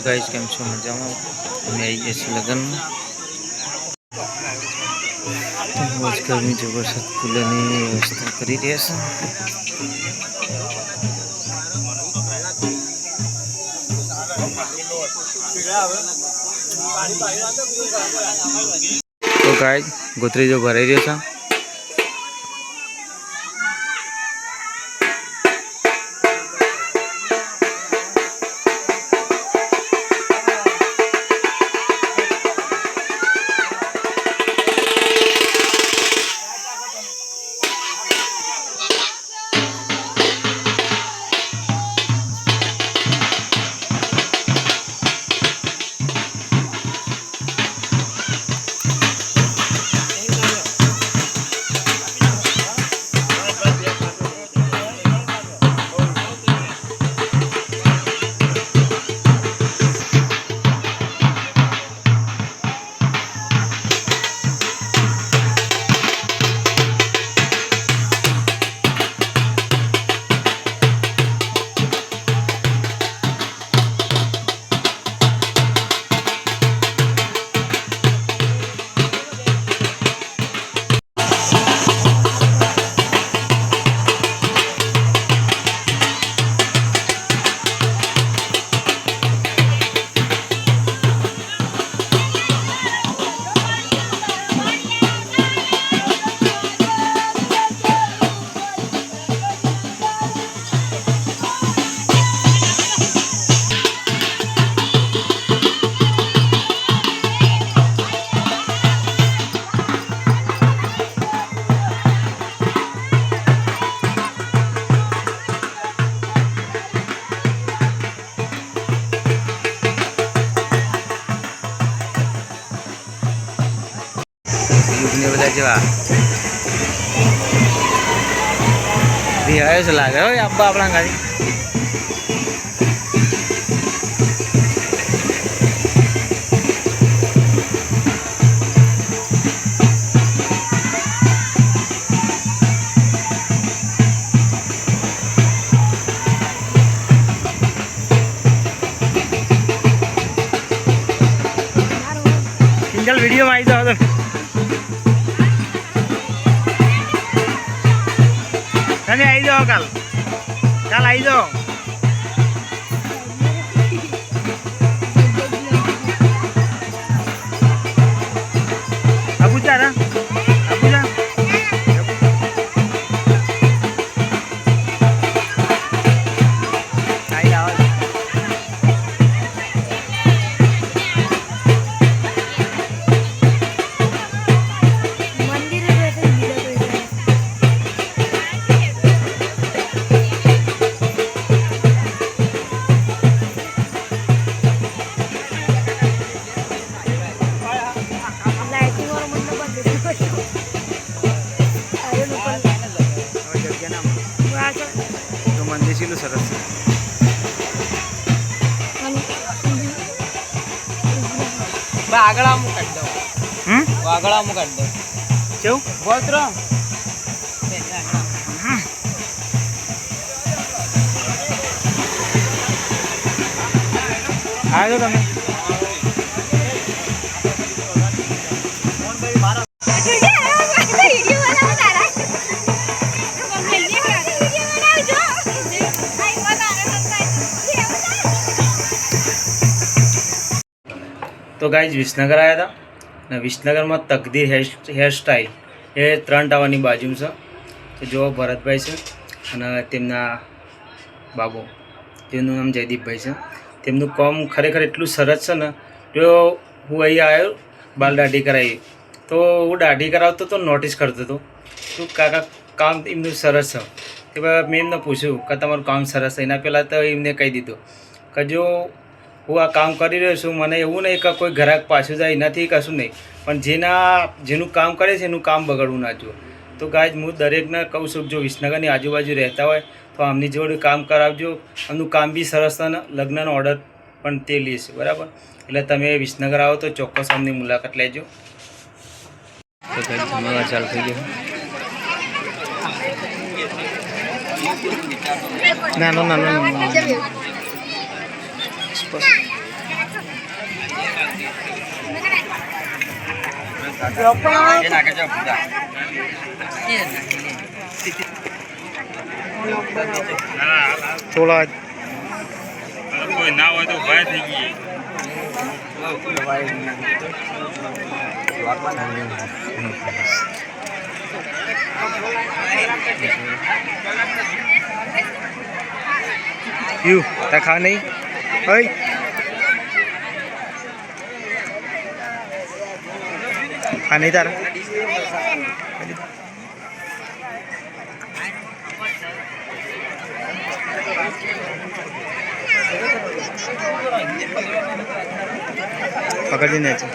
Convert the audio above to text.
Guys केम छो मजामा અમે આવી ગયા છીએ લગ્નમાં તો મોજ ગરમી જબરદસ્ત કુલરની વ્યવસ્થા કરી રહ્યા છે તો ગાઈસ ગોત્રી જો ભરાઈ રહ્યો છે બધા જેવા રિહાયસ લાગે હોય આબા આપણા ગાડી સિંગલ વિડીયો માં આવી જાવ તો તમે આવી જાઓ કાલ આવી જાઓ પૂછા પૂછા મંદિર સરસ છે આગળ આમ કાઢ દો આગળ આમ કાઢ દો કેવું બોલતો આવ્યો તમે तो गाइज विसनगर आया था ने विसनगर में तकदीर हेयर स्टाइल ये 3 टावरनी बाजू से तो जो भरतभाई से तेमना बाबू जेનું नाम जयदीपभाई से तेमનું काम खरेखर એટલું સરસ છે ને જો હું અહીં આવ્યો બાલ દાઢી કરાવી તો હું દાઢી કરાવતો તો નોટિસ કરતો હતો તો કાકા કામ એમનું સરસ છે કે મેં એમને પૂછ્યું કે તમારું કામ સરસ છે એના પહેલાં તો એમને કહી દીધું કે જો હું આ કામ કરી રહ્યો છું મને એવું નહીં કે કોઈ ગ્રાહક પાછું જાય નથી કશું નહીં પણ જેનું કામ કરે છે એનું કામ બગડવું ના જોઈએ તો ગાય હું દરેકને કહું છું જો વિસનગરની આજુબાજુ રહેતા હોય તો આમની જોડે કામ કરાવજો આમનું કામ બી સરસ છે ને લગ્નનો ઓર્ડર પણ તે લેશે બરાબર એટલે તમે વિસનગર આવો તો ચોક્કસ આમની મુલાકાત લેજો તો ગાય જમવા ચાલુ થઈ ગયો નાનો નાનો થોડા કોઈ ના હોય તો ભય થઈ ગઈ. યુ તા ખા નહીં ઓય ખા નહીં તારા પકડી ને છે